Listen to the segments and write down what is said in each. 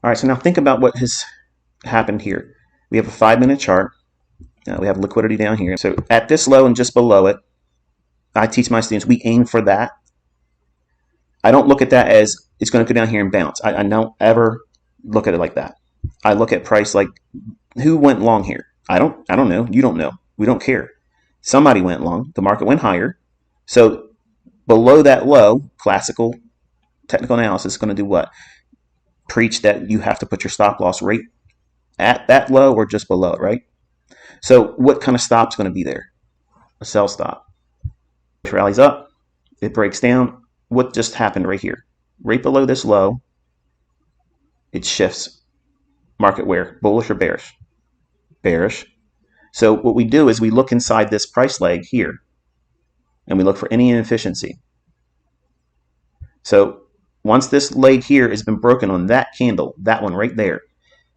All right, so now think about what has happened here. We have a 5-minute chart. We have liquidity down here. So at this low and just below it, I teach my students, we aim for that. I don't look at that as it's going to go down here and bounce. I don't ever look at it like that. I look at price like, who went long here? I don't know. You don't know. We don't care. Somebody went long. The market went higher. So below that low, classical technical analysis is going to do what? Preach that you have to put your stop loss rate at that low or just below it, right? So what kind of stop is going to be there? A sell stop. It rallies up. It breaks down. What just happened right here? Right below this low, it shifts. Market where? Bullish or bearish? Bearish. So what we do is we look inside this price leg here, and we look for any inefficiency. So once this leg here has been broken on that candle, that one right there,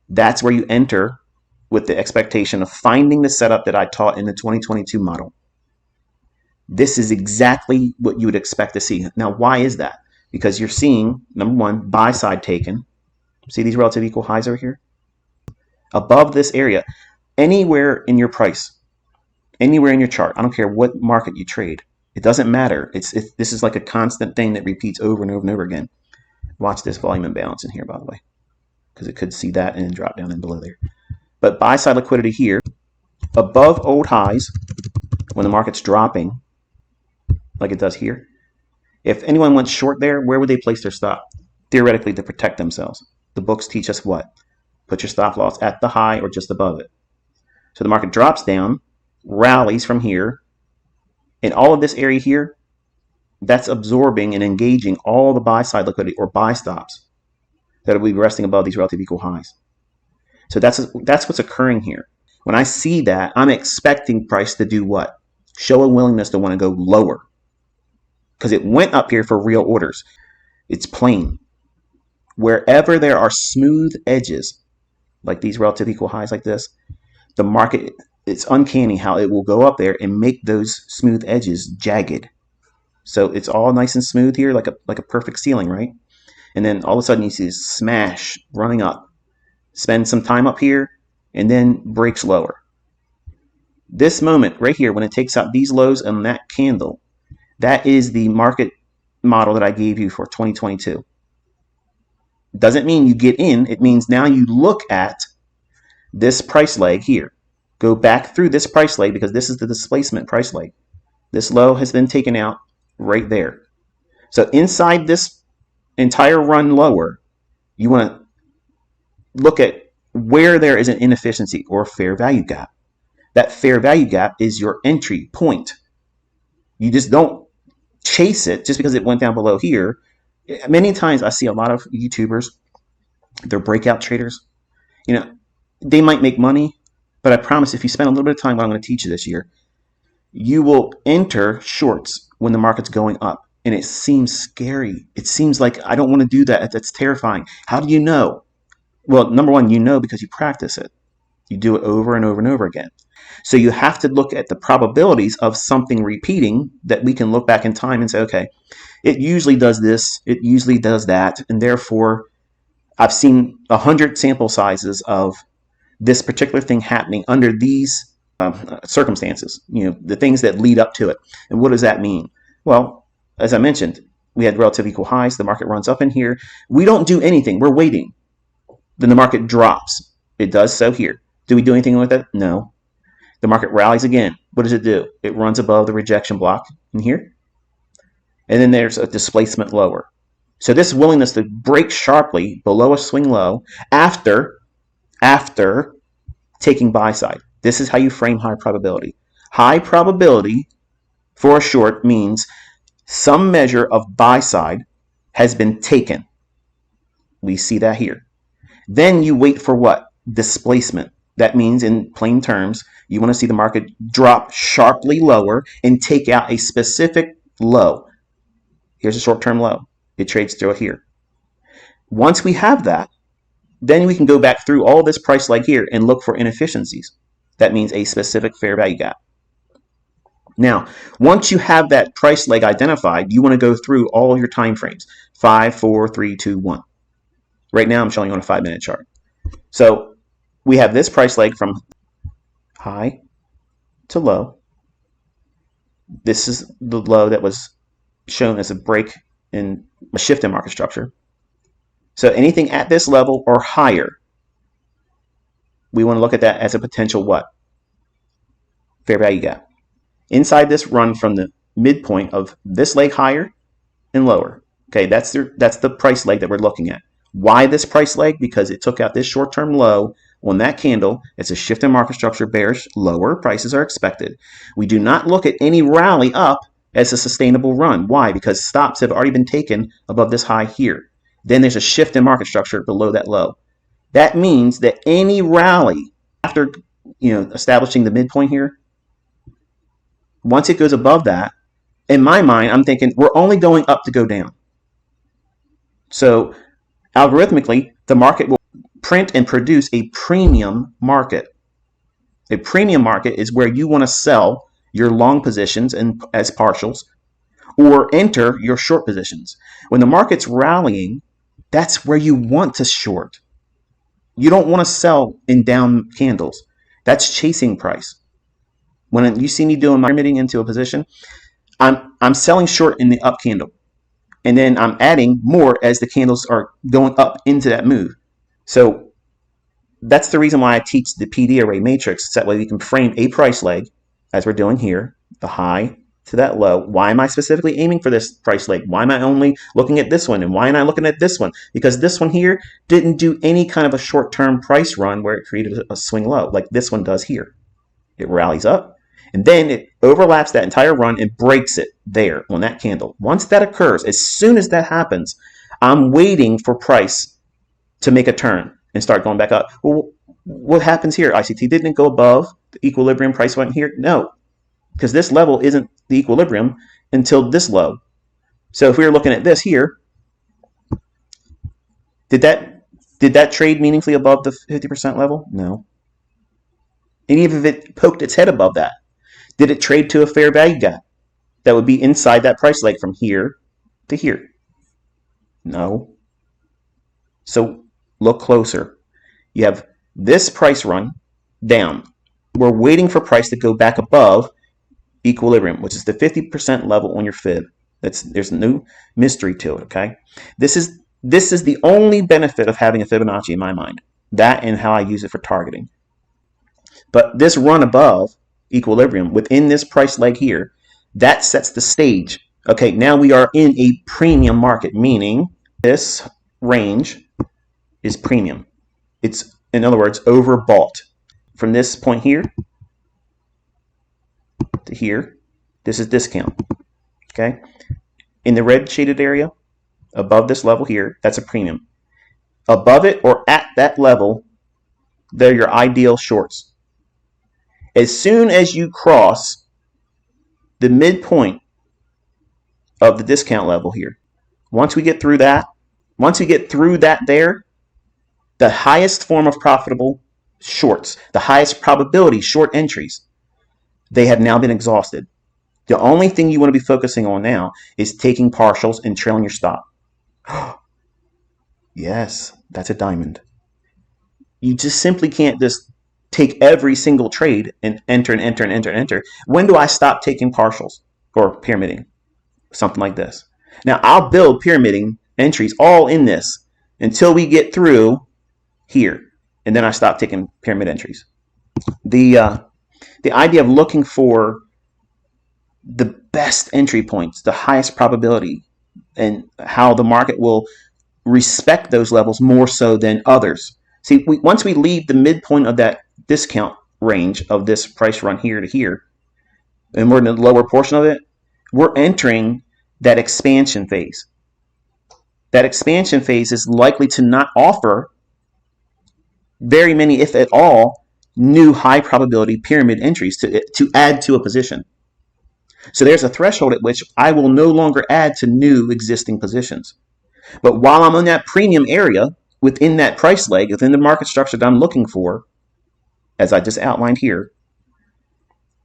that's where you enter with the expectation of finding the setup that I taught in the 2022 model. This is exactly what you would expect to see. Now, why is that? Because you're seeing, number one, buy side taken. See these relative equal highs over here? Above this area, anywhere in your price, anywhere in your chart, I don't care what market you trade, it doesn't matter. This is like a constant thing that repeats over and over and over again. Watch this volume imbalance in here, by the way, because it could see that and drop down in below there. But buy side liquidity here, above old highs, when the market's dropping, like it does here. If anyone went short there, where would they place their stop? Theoretically, to protect themselves. The books teach us what? Put your stop loss at the high or just above it. So the market drops down, rallies from here, and all of this area here, that's absorbing and engaging all the buy side liquidity or buy stops that will be resting above these relative equal highs. So that's what's occurring here. When I see that, I'm expecting price to do what? Show a willingness to want to go lower. Because it went up here for real orders. It's plain. Wherever there are smooth edges, like these relative equal highs like this, the market, it's uncanny how it will go up there and make those smooth edges jagged. So it's all nice and smooth here, like a perfect ceiling, right? And then all of a sudden you see this smash running up. Spend some time up here, and then breaks lower. This moment right here, when it takes out these lows on that candle, that is the market model that I gave you for 2022. Doesn't mean you get in. It means now you look at this price leg here. Go back through this price leg because this is the displacement price leg. This low has been taken out right there. So inside this entire run lower, you want to look at where there is an inefficiency or fair value gap. That fair value gap is your entry point. You just don't chase it just because it went down below here. Many times I see a lot of YouTubers, they're breakout traders. You know, they might make money, but I promise if you spend a little bit of time, what I'm going to teach you this year, you will enter shorts when the market's going up. And it seems scary. It seems like I don't want to do that. That's terrifying. How do you know? Well, number one, you know because you practice it. You do it over and over and over again. So you have to look at the probabilities of something repeating that we can look back in time and say, okay, it usually does this, it usually does that, and therefore I've seen 100 sample sizes of this particular thing happening under these circumstances, you know, the things that lead up to it. And what does that mean? Well, as I mentioned, we had relative equal highs. The market runs up in here. We don't do anything. We're waiting. Then the market drops. It does so here. Do we do anything with it? No. The market rallies again. What does it do? It runs above the rejection block in here. And then there's a displacement lower. So this willingness to break sharply below a swing low after taking buy side. This is how you frame high probability. High probability for a short means some measure of buy side has been taken. We see that here. Then you wait for what? Displacement. That means in plain terms, you want to see the market drop sharply lower and take out a specific low. Here's a short-term low. It trades through it here. Once we have that, then we can go back through all this price leg here and look for inefficiencies. That means a specific fair value gap. Now, once you have that price leg identified, you want to go through all your time frames. 5, 4, 3, 2, 1. Right now I'm showing on a 5-minute chart. So we have this price leg from high to low. This is the low that was shown as a break in a shift in market structure. So anything at this level or higher, we want to look at that as a potential what? Fair value gap. Inside this run from the midpoint of this leg higher and lower. Okay, that's the price leg that we're looking at. Why this price leg? Because it took out this short-term low on that candle. It's a shift in market structure, bearish, lower prices are expected. We do not look at any rally up as a sustainable run. Why? Because stops have already been taken above this high here. Then there's a shift in market structure below that low. That means that any rally after establishing the midpoint here, once it goes above that, in my mind, I'm thinking we're only going up to go down. So algorithmically, the market will print and produce a premium market. A premium market is where you want to sell your long positions as partials or enter your short positions. When the market's rallying, that's where you want to short. You don't want to sell in down candles. That's chasing price. When you see me doing my committing into a position, I'm selling short in the up candle. And then I'm adding more as the candles are going up into that move. So that's the reason why I teach the PD array matrix. So that way we can frame a price leg, as we're doing here, the high to that low. Why am I specifically aiming for this price leg? Why am I only looking at this one? And why am I looking at this one? Because this one here didn't do any kind of a short-term price run where it created a swing low like this one does here. It rallies up, and then it overlaps that entire run and breaks it there on that candle. Once that occurs, as soon as that happens, I'm waiting for price to make a turn and start going back up. Well, what happens here? ICT didn't go above the equilibrium, price went here? No, because this level isn't the equilibrium until this low. So if we were looking at this here, did that trade meaningfully above the 50% level? No. And even if it poked its head above that, did it trade to a fair value gap that would be inside that price leg from here to here? No. So look closer. You have this price run down. We're waiting for price to go back above equilibrium, which is the 50% level on your fib. There's no mystery to it, okay? This is the only benefit of having a Fibonacci in my mind. That and how I use it for targeting. But this run above equilibrium within this price leg here, that sets the stage. Okay, now we are in a premium market, meaning this range is premium. It's, in other words, overbought. From this point here to here, this is discount. Okay, in the red shaded area above this level here, that's a premium. Above it or at that level, they're your ideal shorts. As soon as you cross the midpoint of the discount level here, once we get through that there, the highest form of profitable shorts, the highest probability short entries, they have now been exhausted. The only thing you want to be focusing on now is taking partials and trailing your stop. Yes, that's a diamond. You just simply can't just take every single trade and enter. When do I stop taking partials or pyramiding? Something like this. Now, I'll build pyramiding entries all in this until we get through here, and then I stop taking pyramid entries. The idea of looking for the best entry points, the highest probability, and how the market will respect those levels more so than others. See, once we leave the midpoint of that discount range of this price run here to here, and we're in the lower portion of it, we're entering that expansion phase. That expansion phase is likely to not offer very many, if at all, new high probability pyramid entries to add to a position. So there's a threshold at which I will no longer add to new existing positions. But while I'm in that premium area, within that price leg, within the market structure that I'm looking for, as I just outlined here,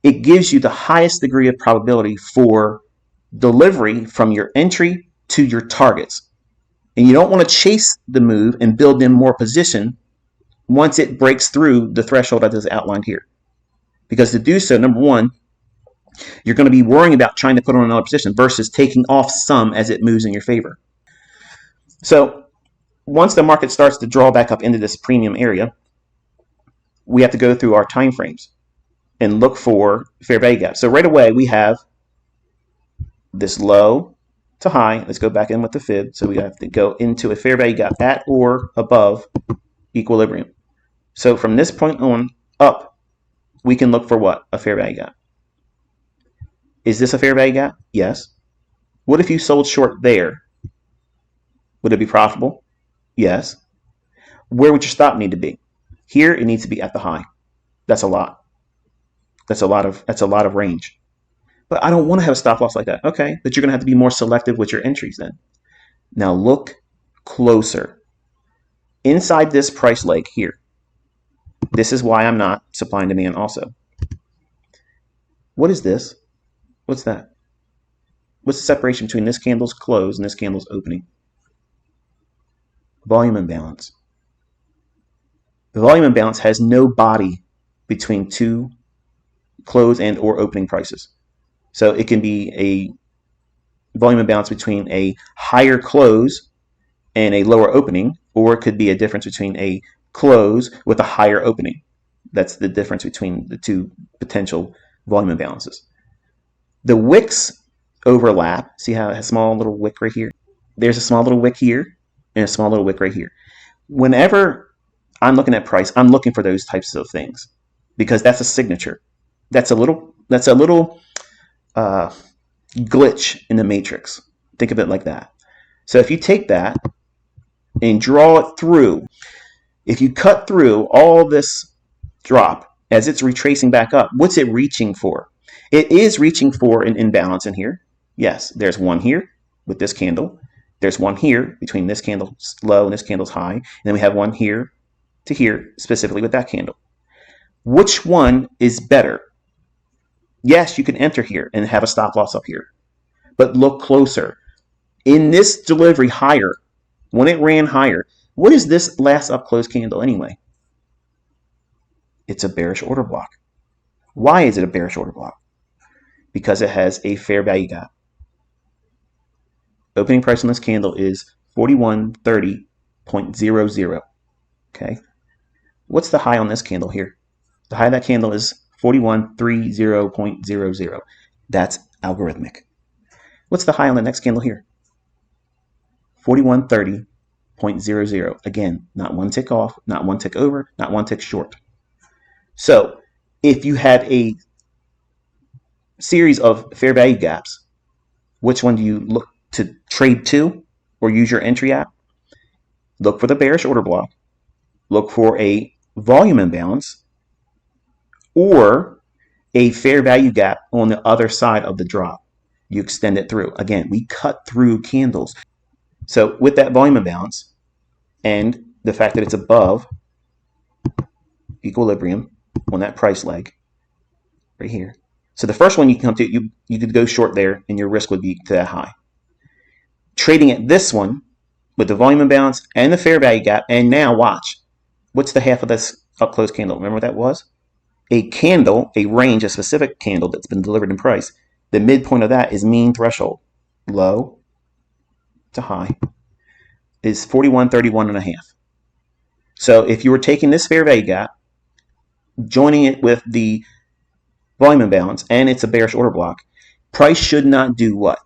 it gives you the highest degree of probability for delivery from your entry to your targets And you don't want to chase the move and build in more position once it breaks through the threshold that is outlined here. Because to do so, number one, you're going to be worrying about trying to put on another position versus taking off some as it moves in your favor. So once the market starts to draw back up into this premium area, we have to go through our time frames and look for fair value gaps. So right away, we have this low to high. Let's go back in with the fib. So we have to go into a fair value gap at or above equilibrium. So from this point on up, we can look for what? A fair value gap. Is this a fair value gap? Yes. What if you sold short there? Would it be profitable? Yes. Where would your stop need to be? Here, it needs to be at the high. That's a lot. That's a lot of range. But I don't want to have a stop loss like that. Okay, but you're going to have to be more selective with your entries then. Now look closer. Inside this price leg here, this is why I'm not supply and demand also. What is this? What's that? What's the separation between this candle's close and this candle's opening? Volume imbalance. The volume imbalance has no body between two close and or opening prices. So it can be a volume imbalance between a higher close and a lower opening, or it could be a difference between a close with a higher opening. That's the difference between the two potential volume imbalances. The wicks overlap. See how it has a small little wick right here? There's a small little wick here and a small little wick right here. Whenever I'm looking at price, I'm looking for those types of things because that's a signature. That's a little glitch in the matrix. Think of it like that. So if you take that and draw it through, if you cut through all this drop as it's retracing back up, what's it reaching for? It is reaching for an imbalance in here. Yes, there's one here with this candle. There's one here between this candle's low and this candle's high. And then we have one here to here specifically with that candle. Which one is better? Yes, you can enter here and have a stop loss up here. But look closer. In this delivery higher, when it ran higher, what is this last up close candle anyway? It's a bearish order block. Why is it a bearish order block? Because it has a fair value gap. Opening price on this candle is 4130.00. Okay. What's the high on this candle here? The high of that candle is 4130.00. That's algorithmic. What's the high on the next candle here? 4130.00. Again, not one tick off, not one tick over, not one tick short. So if you had a series of fair value gaps, which one do you look to trade to or use your entry at? Look for the bearish order block. Look for a volume imbalance or a fair value gap on the other side of the drop. You extend it through. Again, we cut through candles. So with that volume imbalance and the fact that it's above equilibrium on that price leg right here. So the first one you can come to, you could go short there and your risk would be to that high. Trading at this one with the volume imbalance and the fair value gap, and now watch. What's the half of this up close candle? Remember what that was? A candle, a range, a specific candle that's been delivered in price. The midpoint of that is mean threshold. Low to high is 4131.5. So if you were taking this fair value gap, joining it with the volume imbalance, and it's a bearish order block, price should not do what?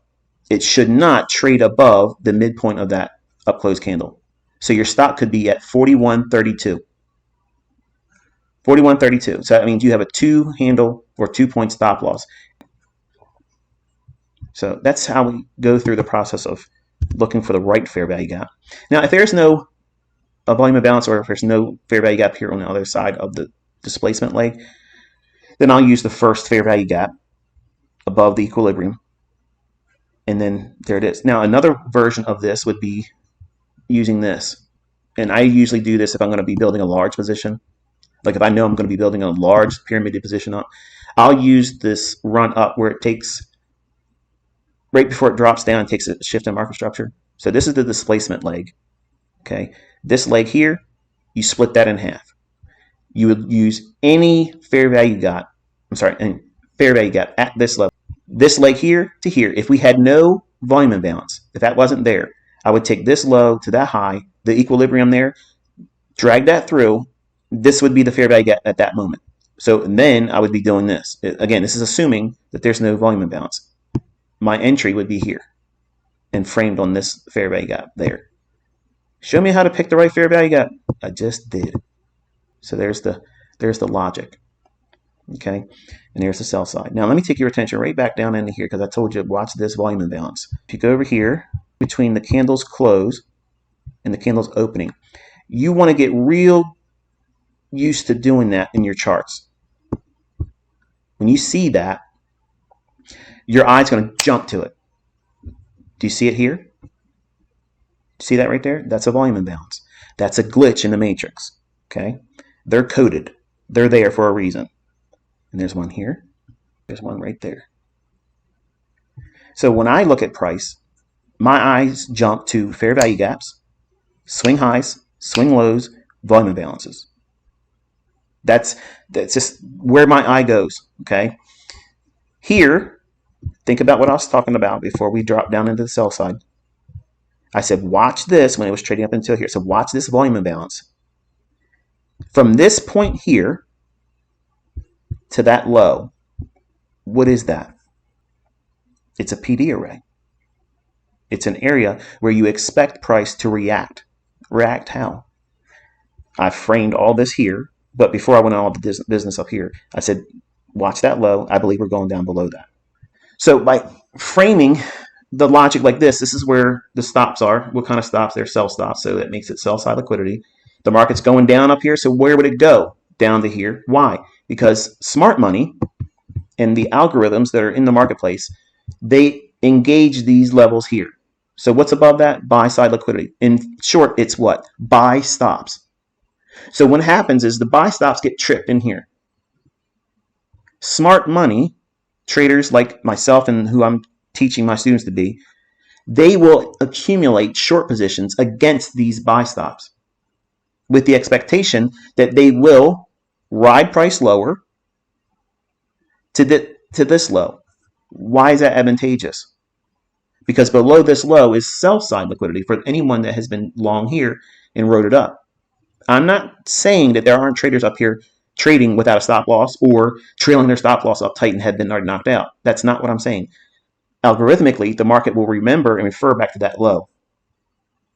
It should not trade above the midpoint of that up close candle. So your stop could be at 4132. 4132. So that means you have a 2-handle or 2-point stop loss. So that's how we go through the process of looking for the right fair value gap. Now, if there's no volume imbalance or if there's no fair value gap here on the other side of the displacement leg, then I'll use the first fair value gap above the equilibrium. And then there it is. Now, another version of this would be using this. And I usually do this if I'm going to be building a large position. Like if I know I'm going to be building a large pyramid position up, I'll use this run up where it takes, right before it drops down, it takes a shift in market structure. So this is the displacement leg. Okay, this leg here, you split that in half. You would use any fair value gap. Any fair value gap at this level. This leg here to here. If we had no volume imbalance, if that wasn't there, I would take this low to that high, the equilibrium there, drag that through. This would be the fair value gap at that moment. So then I would be doing this. Again, this is assuming that there's no volume imbalance. My entry would be here and framed on this fair value gap there. Show me how to pick the right fair value gap. I just did. So there's the logic. Okay, and here's the sell side. Now let me take your attention right back down into here because I told you watch this volume imbalance. If you go over here between the candle's close and the candle's opening, you want to get real used to doing that in your charts. When you see that, your eye's going to jump to it. Do you see it here? See that right there? That's a volume imbalance. That's a glitch in the matrix. Okay, they're coded. They're there for a reason. And there's one here. There's one right there. So when I look at price, my eyes jump to fair value gaps, swing highs, swing lows, volume imbalances. That's just where my eye goes. Okay. Here, think about what I was talking about before we drop down into the sell side. I said, watch this when it was trading up until here. So watch this volume imbalance. From this point here to that low, what is that? It's a PD array. It's an area where you expect price to react. React how? I framed all this here, but before I went on all the business up here, I said, watch that low. I believe we're going down below that. So by framing the logic like this is where the stops are. What kind of stops? They're sell stops, so that makes it sell side liquidity. The market's going down up here, so where would it go? Down to here. Why? Because smart money and the algorithms that are in the marketplace, they engage these levels here. So what's above that? Buy side liquidity. In short, it's what? Buy stops. So what happens is the buy stops get tripped in here. Smart money, traders like myself and who I'm teaching my students to be, they will accumulate short positions against these buy stops with the expectation that they will ride price lower to this low. Why is that advantageous? Because below this low is sell side liquidity for anyone that has been long here and rode it up. I'm not saying that there aren't traders up here trading without a stop loss or trailing their stop loss up tight and had been already knocked out. That's not what I'm saying. Algorithmically, the market will remember and refer back to that low.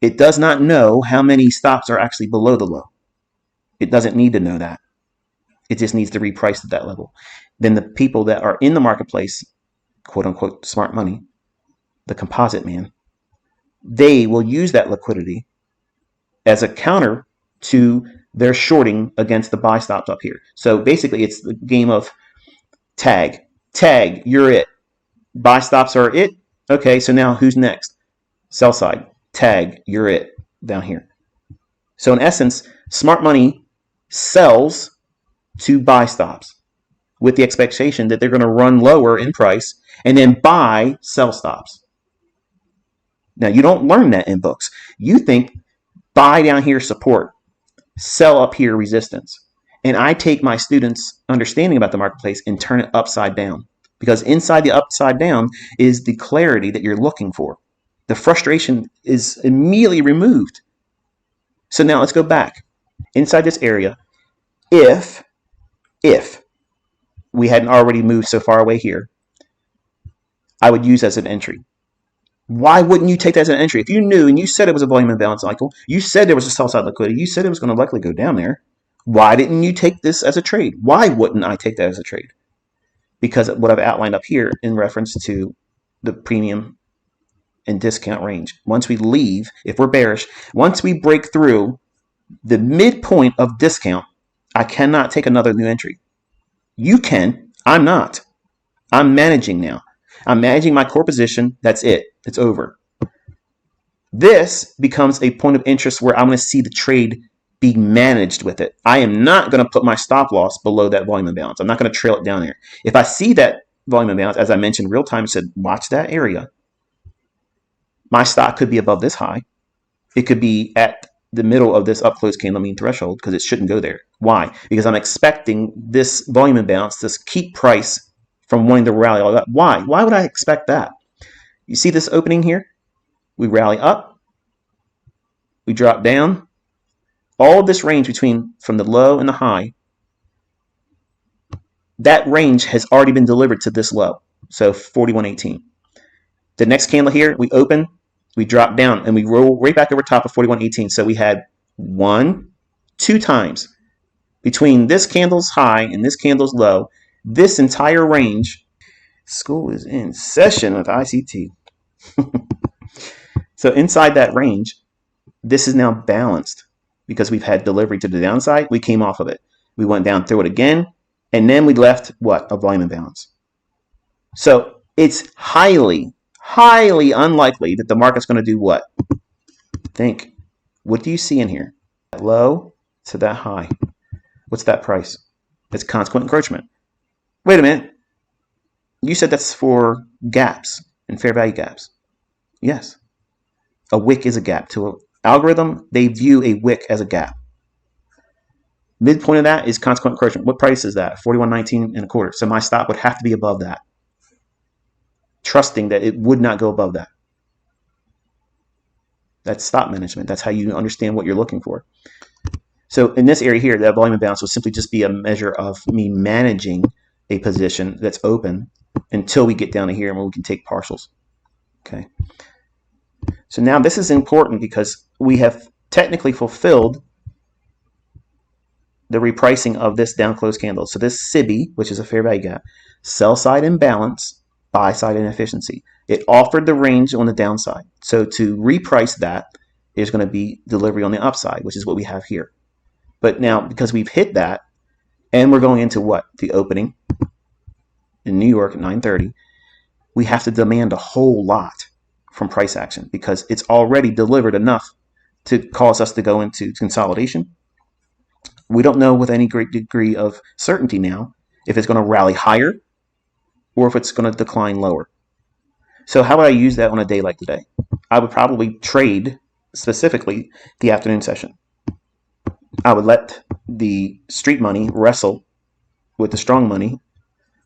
It does not know how many stops are actually below the low. It doesn't need to know that. It just needs to reprice at that level. Then the people that are in the marketplace, quote unquote, smart money, the composite man, they will use that liquidity as a counter to their shorting against the buy stops up here. So basically, it's the game of tag. Tag, you're it. Buy stops are it. Okay, so now who's next? Sell side. Tag, you're it. Down here. So in essence, smart money sells to buy stops with the expectation that they're going to run lower in price and then buy sell stops. Now, you don't learn that in books. You think buy down here support, sell up here resistance. And I take my students' understanding about the marketplace and turn it upside down. Because inside the upside down is the clarity that you're looking for. The frustration is immediately removed. So now let's go back. Inside this area, if we hadn't already moved so far away here, I would use as an entry. Why wouldn't you take that as an entry? If you knew and you said it was a volume imbalance cycle, you said there was a sell side liquidity, you said it was going to likely go down there, why didn't you take this as a trade? Why wouldn't I take that as a trade? Because what I've outlined up here in reference to the premium and discount range. Once we leave, if we're bearish, once we break through the midpoint of discount, I cannot take another new entry. You can. I'm not. I'm managing now. I'm managing my core position. That's it. It's over. This becomes a point of interest where I'm going to see the trade be managed with it. I am not going to put my stop loss below that volume imbalance. I'm not going to trail it down there. If I see that volume imbalance, as I mentioned real time, I said, watch that area. My stock could be above this high. It could be at the middle of this up close candle mean threshold because it shouldn't go there. Why? Because I'm expecting this volume imbalance to keep price from wanting to rally all that. Why? Why would I expect that? You see this opening here? We rally up, we drop down. All of this range between from the low and the high, that range has already been delivered to this low. So 41.18. The next candle here, we open, we drop down, and we roll right back over top of 41.18. So we had 2 times between this candle's high and this candle's low, this entire range. School is in session with ICT. So inside that range, this is now balanced because we've had delivery to the downside. We came off of it. We went down through it again, and then we left what? A volume imbalance. So it's highly, highly unlikely that the market's going to do what? Think. What do you see in here? That low to that high. What's that price? It's consequent encroachment. Wait a minute. You said that's for gaps and fair value gaps. Yes. A wick is a gap. To an algorithm, they view a wick as a gap. Midpoint of that is consequent encroachment. What price is that? 41.19 and a quarter. So my stop would have to be above that. Trusting that it would not go above that. That's stop management. That's how you understand what you're looking for. So in this area here, that volume imbalance will simply just be a measure of me managing a position that's open until we get down to here and we can take partials. Okay. So now this is important because we have technically fulfilled the repricing of this down close candle. So this SIBI, which is a fair value gap, sell side imbalance, buy side inefficiency. It offered the range on the downside. So to reprice that is going to be delivery on the upside, which is what we have here. But now because we've hit that and we're going into what? The opening in New York at 9:30, we have to demand a whole lot from price action because it's already delivered enough to cause us to go into consolidation. We don't know with any great degree of certainty now if it's going to rally higher or if it's going to decline lower. So how would I use that on a day like today? I would probably trade specifically the afternoon session. I would let the street money wrestle with the strong money,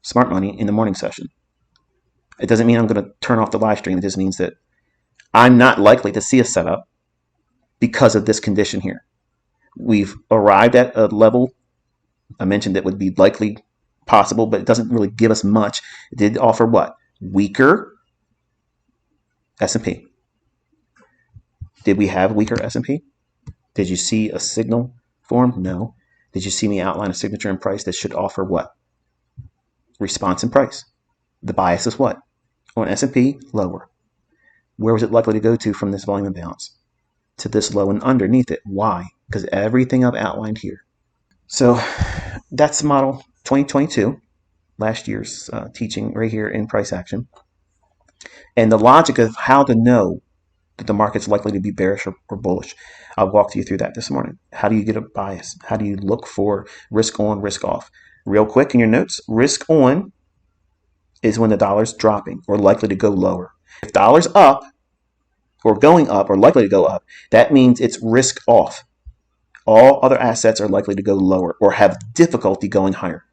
smart money in the morning session. It doesn't mean I'm going to turn off the live stream. It just means that I'm not likely to see a setup because of this condition here. We've arrived at a level I mentioned that would be likely possible, but it doesn't really give us much. It did offer what? Weaker S&P. Did we have weaker S&P? Did you see a signal form? No. Did you see me outline a signature in price that should offer what? Response in price. The bias is what? On S&P, lower. Where was it likely to go to from this volume imbalance? To this low and underneath it. Why? Because everything I've outlined here. So that's model 2022, last year's teaching right here in price action. And the logic of how to know that the market's likely to be bearish or bullish. I'll walk you through that this morning. How do you get a bias? How do you look for risk on, risk off? Real quick in your notes, risk on is when the dollar's dropping or likely to go lower. If dollar's up or going up or likely to go up, that means it's risk off. All other assets are likely to go lower or have difficulty going higher.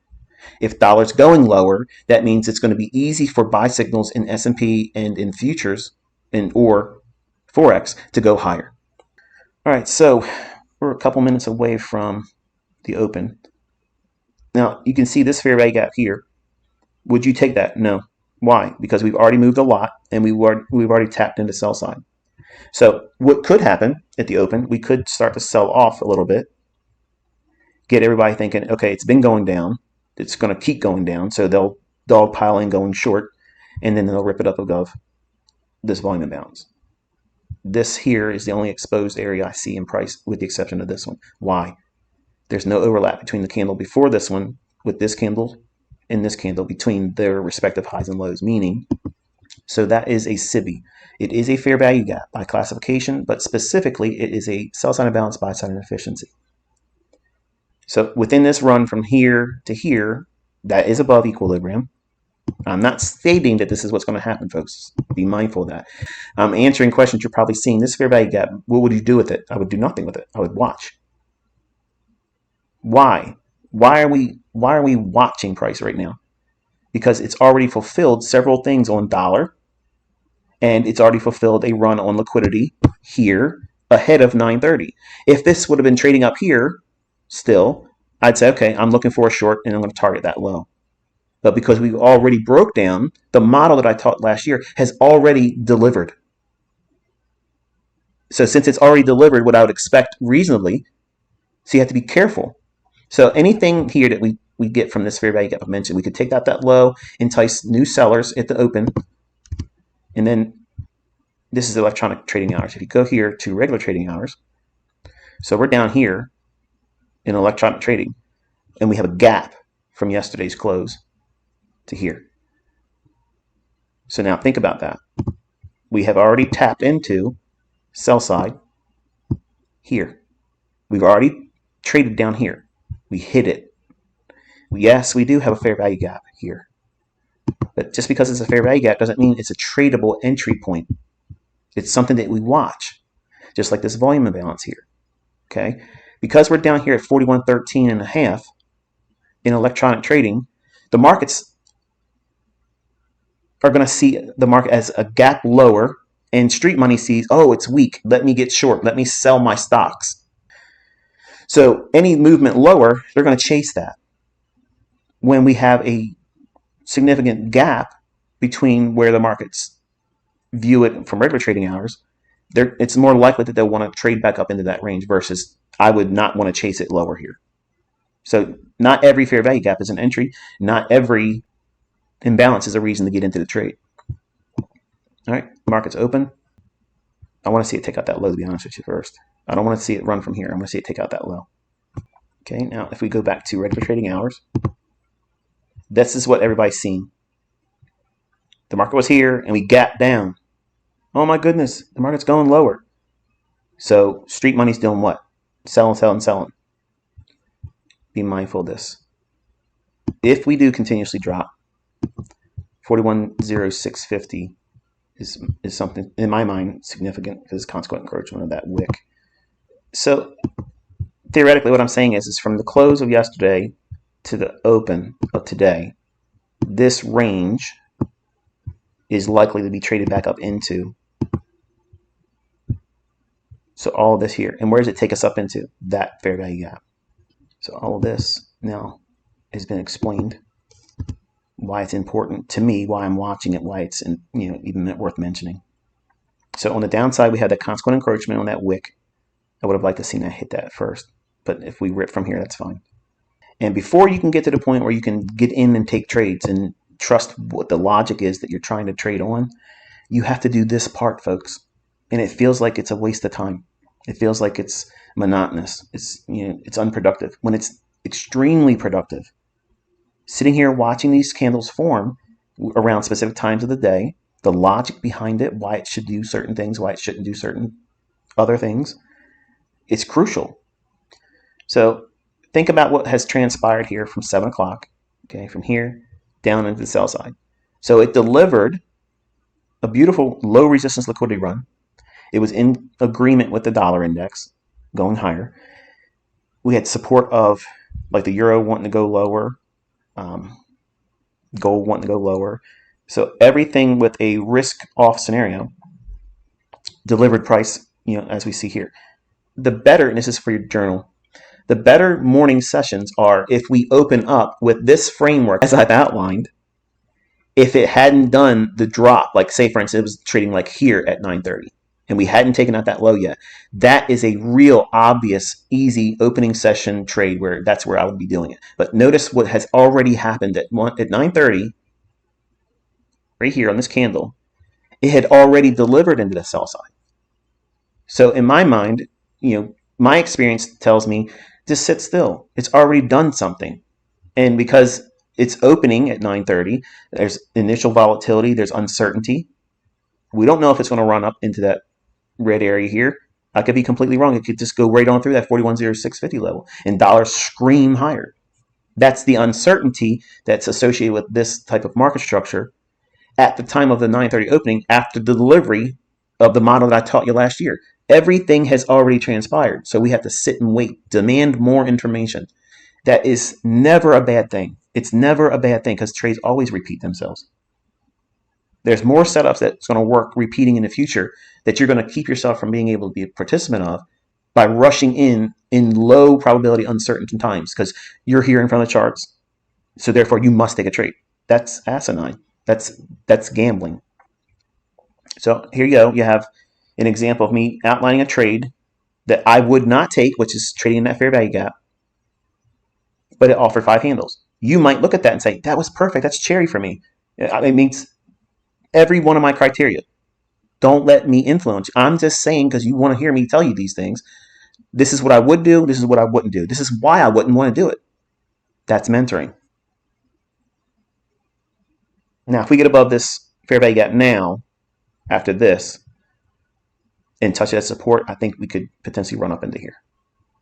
If dollar's going lower, that means it's going to be easy for buy signals in S&P and in futures or Forex to go higher. All right, so we're a couple minutes away from the open. Now, you can see this fair value gap here. Would you take that? No. Why? Because we've already moved a lot and we've already tapped into sell side. So what could happen at the open, we could start to sell off a little bit, get everybody thinking, okay, it's been going down. It's going to keep going down. So they'll dogpile in going short, and then they'll rip it up above this volume imbalance. This here is the only exposed area I see in price with the exception of this one. Why? There's no overlap between the candle before this one with this candle and this candle between their respective highs and lows, meaning, so that is a SIBI. It is a fair value gap by classification, but specifically it is a sell side imbalance, buy side inefficiency. So within this run from here to here, that is above equilibrium. I'm not stating that this is what's going to happen, folks. Be mindful of that. I'm answering questions you're probably seeing. This fair value gap, what would you do with it? I would do nothing with it. I would watch. Why? Why are we watching price right now? Because it's already fulfilled several things on dollar, and it's already fulfilled a run on liquidity here ahead of 930. If this would have been trading up here still, I'd say, okay, I'm looking for a short and I'm going to target that low. But because we already broke down, the model that I taught last year has already delivered. So since it's already delivered what I would expect reasonably, so you have to be careful. So anything here that we get from this fair value gap I mentioned, we could take out that low, entice new sellers at the open, and then this is electronic trading hours. If you go here to regular trading hours, so we're down here in electronic trading, and we have a gap from yesterday's close to here. So now think about that. We have already tapped into sell side here. We've already traded down here. We hit it. Yes, we do have a fair value gap here. But just because it's a fair value gap doesn't mean it's a tradable entry point. It's something that we watch, just like this volume imbalance here. Okay? Because we're down here at 41.13.5 in electronic trading, the markets are going to see the market as a gap lower, and street money sees, oh, it's weak. Let me get short. Let me sell my stocks. So any movement lower, they're going to chase that. When we have a significant gap between where the markets view it from regular trading hours, it's more likely that they'll want to trade back up into that range versus I would not want to chase it lower here. So not every fair value gap is an entry. Not every imbalance is a reason to get into the trade. All right, market's open. I want to see it take out that low, to be honest with you first. I don't want to see it run from here. I want to see it take out that low. Okay, now if we go back to regular trading hours, this is what everybody's seen. The market was here and we gapped down. Oh my goodness, the market's going lower. So street money's doing what? Selling, selling, selling. Be mindful of this. If we do continuously drop, 41.0650 is something, in my mind, significant because it's consequent encroachment of that wick. So theoretically, what I'm saying is from the close of yesterday to the open of today, this range is likely to be traded back up into. So all of this here. And where does it take us up into? That fair value gap. So all of this now has been explained, why it's important to me, why I'm watching it, why it's even worth mentioning. So on the downside, we had that consequent encroachment on that wick. I would have liked to see that hit that first. But if we rip from here, that's fine. And before you can get to the point where you can get in and take trades and trust what the logic is that you're trying to trade on, you have to do this part, folks. And it feels like it's a waste of time. It feels like it's monotonous. It's unproductive when it's extremely productive. Sitting here watching these candles form around specific times of the day, the logic behind it, why it should do certain things, why it shouldn't do certain other things, it's crucial. So think about what has transpired here from 7 o'clock, okay, from here down into the sell side. So it delivered a beautiful low resistance liquidity run. It was in agreement with the dollar index going higher. We had support of like the euro wanting to go lower, gold wanting to go lower. So everything with a risk off scenario delivered price, as we see here. The better, and this is for your journal, the better morning sessions are if we open up with this framework as I've outlined. If it hadn't done the drop, like say for instance it was trading like here at 9:30 and we hadn't taken out that low yet, that is a real obvious easy opening session trade where that's where I would be doing it. But notice what has already happened at 9:30 right here on this candle. It had already delivered into the sell side. So in my mind, my experience tells me just sit still. It's already done something. And because it's opening at 9:30, there's initial volatility, there's uncertainty. We don't know if it's going to run up into that red area here. I could be completely wrong. It could just go right on through that 41.0650 level and dollars scream higher. That's the uncertainty that's associated with this type of market structure at the time of the 9:30 opening after the delivery of the model that I taught you last year. Everything has already transpired. So we have to sit and wait, demand more information. That is never a bad thing. It's never a bad thing because trades always repeat themselves. There's more setups that's going to work repeating in the future that you're going to keep yourself from being able to be a participant of by rushing in low probability uncertain times because you're here in front of the charts. So therefore you must take a trade. That's asinine. That's gambling. So here you go. You have an example of me outlining a trade that I would not take, which is trading in that fair value gap, but it offered 5 handles. You might look at that and say, that was perfect. That's cherry for me. It meets every one of my criteria. Don't let me influence you. I'm just saying because you want to hear me tell you these things. This is what I would do. This is what I wouldn't do. This is why I wouldn't want to do it. That's mentoring. Now, if we get above this fair value gap now, after this, and touch that support, I think we could potentially run up into here.